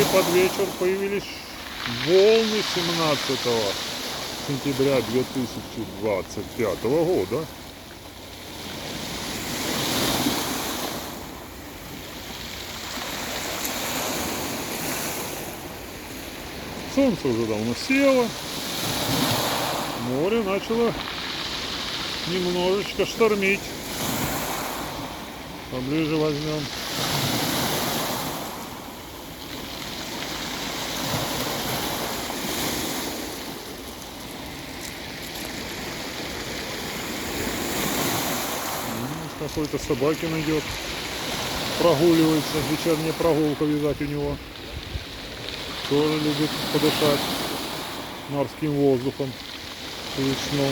И под вечер появились волны 17 сентября 2025 года. Солнце уже давно село. Море начало немножечко штормить. Поближе возьмем. Какой-то Собакин идет, прогуливается, вечерняя прогулка, видать, у него. Тоже любит подышать морским воздухом перед сном.